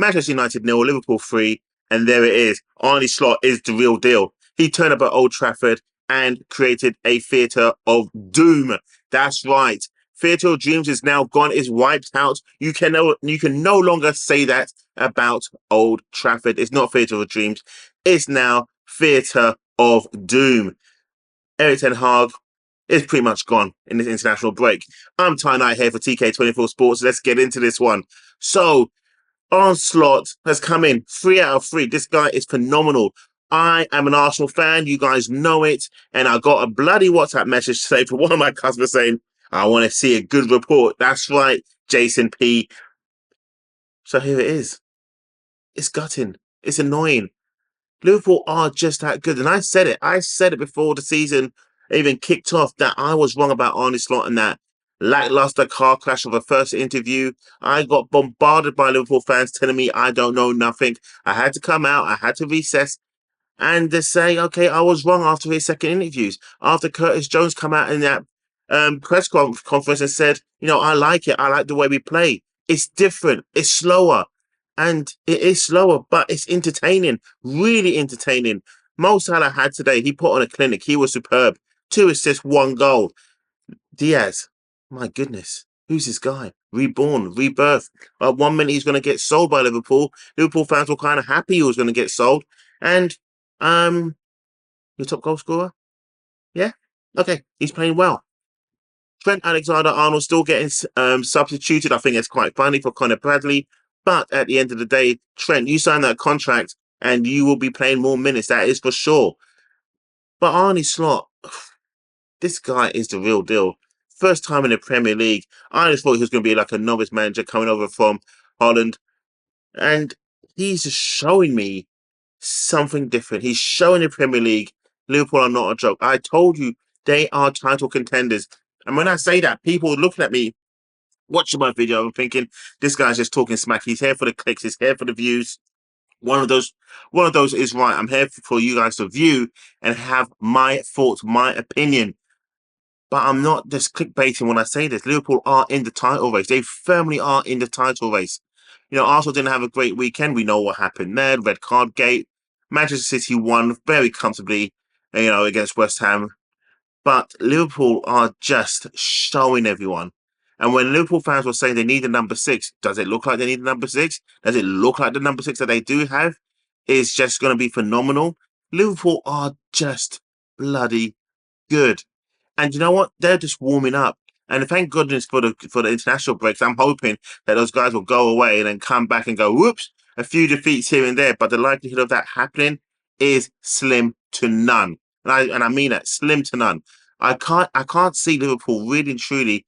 Manchester United 0, Liverpool 3, and there it is. Arne Slot is the real deal. He turned up at Old Trafford and created a theatre of doom. That's right. Theatre of Dreams is now gone, is wiped out. You can no longer say that about Old Trafford. It's not Theatre of Dreams. It's now Theatre of Doom. TEN HAG is pretty much gone in this international break. I'm Ty Knight here for TK24 Sports. Let's get into this one. So, Arne Slot has come in 3 out of 3. This guy is phenomenal. I am an Arsenal fan. You guys know it. And I got a bloody WhatsApp message today from one of my customers saying, I want to see a good report. That's right, Jason P. So here it is. It's gutting. It's annoying. Liverpool are just that good. And I said it. I said it before the season even kicked off that I was wrong about Arne Slot and that lackluster car crash of a first interview. I got bombarded by Liverpool fans telling me I don't know nothing. I had to come out. I had to recess and to say, okay, I was wrong after his second interviews. After Curtis Jones come out in that press conference and said, you know, I like it. I like the way we play. It's different. It's slower. And it is slower, but it's entertaining. Really entertaining. Mo Salah had today, he put on a clinic. He was superb. 2 assists, 1 goal. Diaz, my goodness. Who's this guy? Reborn, rebirth. 1 minute he's going to get sold by Liverpool. Liverpool fans were kind of happy he was going to get sold. And your top goal scorer? Yeah? Okay, he's playing well. Trent Alexander-Arnold still getting substituted. I think it's quite funny for Conor Bradley. But at the end of the day, Trent, you signed that contract and you will be playing more minutes. That is for sure. But Arne Slot, this guy is the real deal. First time in the Premier League. I just thought he was going to be like a novice manager coming over from Holland. And he's just showing me something different. He's showing the Premier League Liverpool are not a joke. I told you they are title contenders. And when I say that, people are looking at me, watching my video, I'm thinking, this guy's just talking smack. He's here for the clicks. He's here for the views. One of those is right. I'm here for you guys to view and have my thoughts, my opinion. But I'm not just clickbaiting when I say this. Liverpool are in the title race. They firmly are in the title race. You know, Arsenal didn't have a great weekend. We know what happened there. Red card gate. Manchester City won very comfortably, you know, against West Ham. But Liverpool are just showing everyone. And when Liverpool fans were saying they need a number 6, does it look like they need a number 6? Does it look like the number 6 that they do have is just going to be phenomenal? Liverpool are just bloody good. And you know what? They're just warming up. And thank goodness for the international breaks. I'm hoping that those guys will go away and then come back and go, whoops, a few defeats here and there. But the likelihood of that happening is slim to none. And I mean that, slim to none. I can't see Liverpool really and truly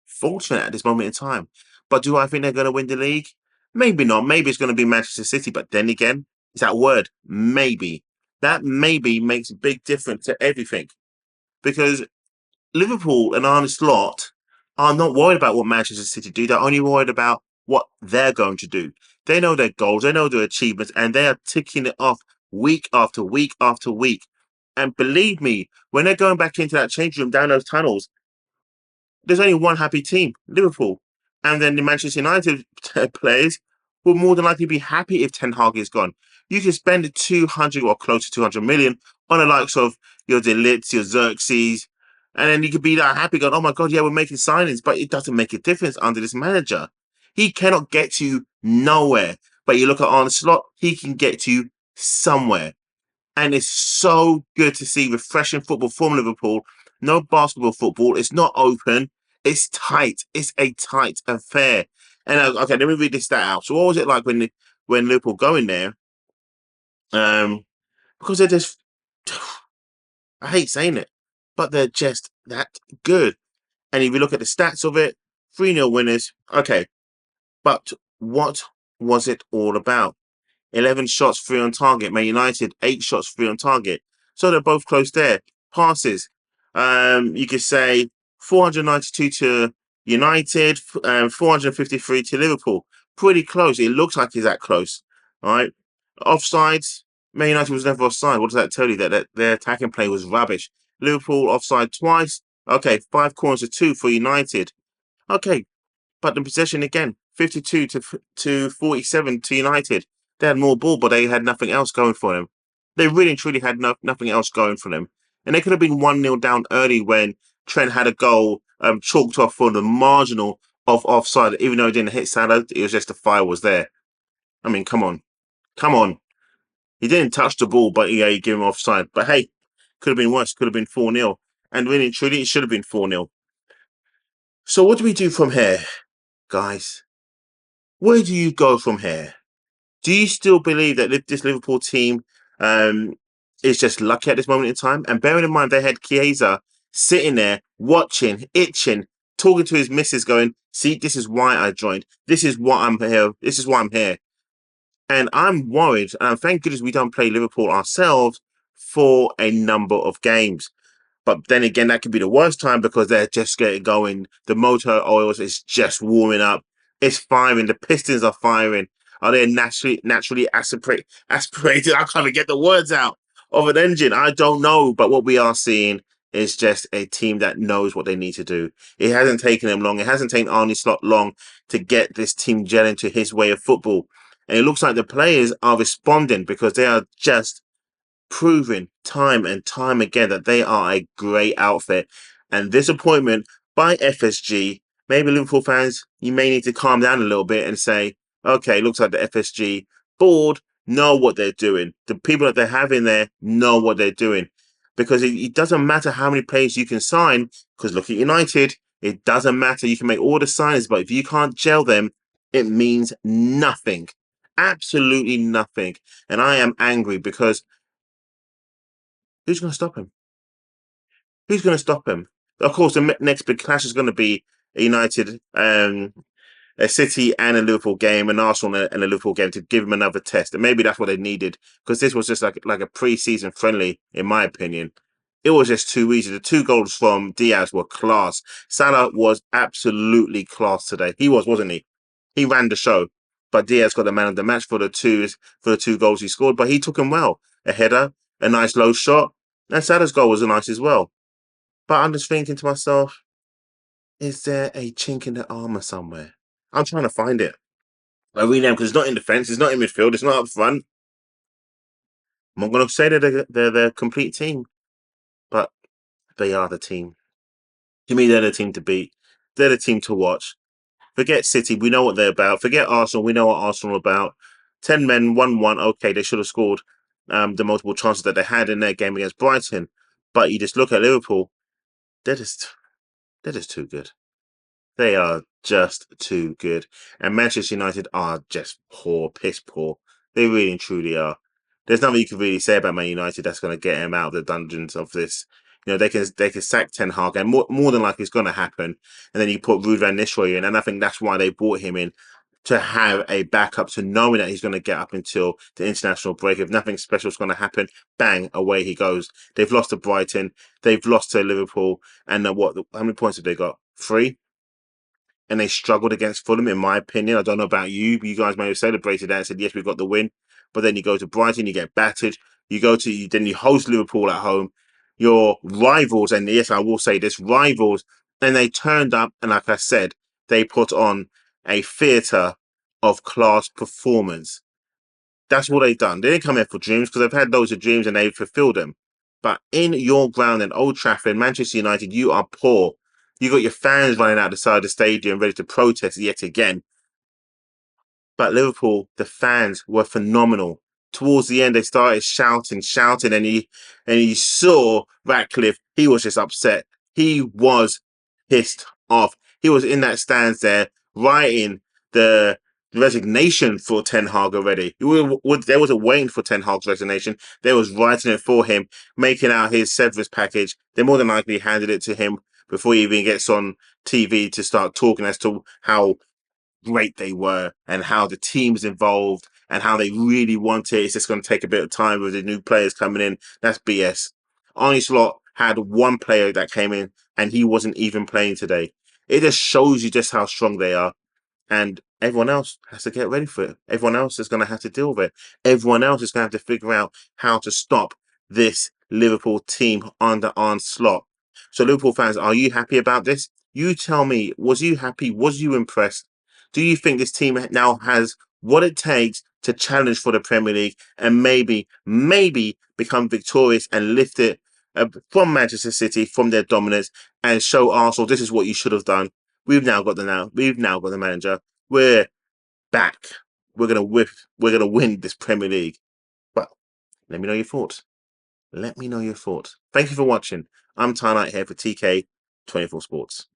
fortunate at this moment in time. But do I think they're going to win the league? Maybe not. Maybe it's going to be Manchester City. But then again, it's that word, maybe. That maybe makes a big difference to everything. Because Liverpool and Arne Slot are not worried about what Manchester City do. They're only worried about what they're going to do. They know their goals. They know their achievements. And they are ticking it off week after week after week. And believe me, when they're going back into that change room down those tunnels, there's only one happy team, Liverpool. And then the Manchester United players will more than likely be happy if Ten Hag is gone. You can spend 200 or close to 200 million on the likes of your De Ligt, your Xerxes, and then you could be that happy going, oh my God, yeah, we're making signings, but it doesn't make a difference under this manager. He cannot get you nowhere. But you look at Arne Slot, he can get you somewhere. And it's so good to see refreshing football from Liverpool. No basketball football. It's not open. It's tight. It's a tight affair. And okay, let me read this stat out. So what was it like when Liverpool go in there? Because they're just, I hate saying it, but they're just that good. And if you look at the stats of it, 3-0 winners. Okay, but what was it all about? 11 shots, 3 on target. Man United, 8 shots, 3 on target. So they're both close there. Passes. You could say 492 to United, 453 to Liverpool. Pretty close. It looks like it's that close. All right. Offsides. Man United was never offside. What does that tell you? That their attacking play was rubbish. Liverpool offside twice. Okay, 5 corners to 2 for United. Okay, but the possession again, 52 to 47 to United. They had more ball, but they had nothing else going for them. They really and truly had nothing else going for them. And they could have been 1-0 down early when Trent had a goal chalked off for the marginal of offside. Even though it didn't hit Salah, it was just the fire was there. I mean, come on. Come on. He didn't touch the ball, but yeah, he gave him offside. But hey, could have been worse. Could have been 4-0. And really and truly, it should have been 4-0. So what do we do from here, guys? Where do you go from here? Do you still believe that this Liverpool team is just lucky at this moment in time? And bearing in mind they had Chiesa sitting there, watching, itching, talking to his missus, going, "See, this is why I joined. This is why I'm here. This is why I'm here." And I'm worried. And thank goodness we don't play Liverpool ourselves for a number of games. But then again, that could be the worst time because they're just getting going. The motor oils is just warming up. It's firing. The pistons are firing. Are they naturally aspirated? I can't even get the words out of an engine. I don't know. But what we are seeing is just a team that knows what they need to do. It hasn't taken them long. It hasn't taken Arne Slot long to get this team gelling to his way of football. And it looks like the players are responding because they are just proving time and time again that they are a great outfit. And this appointment by FSG, maybe Liverpool fans, you may need to calm down a little bit and say, okay, looks like the FSG board know what they're doing. The people that they have in there know what they're doing. Because it doesn't matter how many players you can sign, because look at United, it doesn't matter. You can make all the signings, but if you can't gel them, it means nothing. Absolutely nothing. And I am angry because who's going to stop him? Who's going to stop him? Of course, the next big clash is going to be a United, a City and a Liverpool game, an Arsenal and a Liverpool game to give him another test. And maybe that's what they needed because this was just like a pre-season friendly, in my opinion. It was just too easy. The 2 goals from Diaz were class. Salah was absolutely class today. He was, wasn't he? He ran the show. But Diaz got the man of the match for the 2 goals he scored. But he took him well. A header, a nice low shot, and Salah's goal was nice as well. But I'm just thinking to myself, is there a chink in the armour somewhere? I'm trying to find it. I really am because it's not in defence, it's not in midfield, it's not up front. I'm not going to say they're the complete team, but they are the team. To me, they're the team to beat. They're the team to watch. Forget City, we know what they're about. Forget Arsenal, we know what Arsenal are about. 10 men, 1-1. Okay, they should have scored the multiple chances that they had in their game against Brighton. But you just look at Liverpool, they're just too good. They are just too good. And Manchester United are just poor, piss poor. They really and truly are. There's nothing you can really say about Man United that's going to get him out of the dungeons of this. You know, they can sack Ten Hag, and more than likely it's going to happen. And then you put Ruud van Nistelrooy in, and I think that's why they brought him in, to have a backup, to knowing that he's going to get up until the international break. If nothing special is going to happen, bang, away he goes. They've lost to Brighton, they've lost to Liverpool, and how many points have they got? 3? And they struggled against Fulham, in my opinion. I don't know about you, but you guys may have celebrated that and said, yes, we got the win. But then you go to Brighton, you get battered. Then you host Liverpool at home. Your rivals, and yes, I will say this, rivals, and they turned up, and like I said, they put on a theatre of class performance. That's what they've done. They didn't come here for dreams because they've had loads of dreams and they've fulfilled them. But in your ground in Old Trafford, Manchester United, you are poor. You got your fans running out the side of the stadium ready to protest yet again. But Liverpool, the fans were phenomenal. Towards the end, they started shouting, and he saw Ratcliffe. He was just upset. He was pissed off. He was in that stands there writing the resignation for Ten Hag already. There wasn't waiting for Ten Hag's resignation. They was writing it for him, making out his severance package. They more than likely handed it to him before he even gets on TV to start talking as to how great they were and how the team's involved and how they really want it. It's just going to take a bit of time with the new players coming in. That's BS. Arne Slot had one player that came in and he wasn't even playing today. It just shows you just how strong they are. And everyone else has to get ready for it. Everyone else is going to have to deal with it. Everyone else is going to have to figure out how to stop this Liverpool team under Arne Slot. So Liverpool fans, are you happy about this? You tell me, was you happy? Was you impressed? Do you think this team now has what it takes to challenge for the Premier League and maybe become victorious and lift it from Manchester City, from their dominance, and show Arsenal this is what you should have done? We've now got the manager. We're back. We're gonna win this Premier League. Well, let me know your thoughts. Let me know your thoughts. Thank you for watching. I'm Tarnite here for TK24 Sports.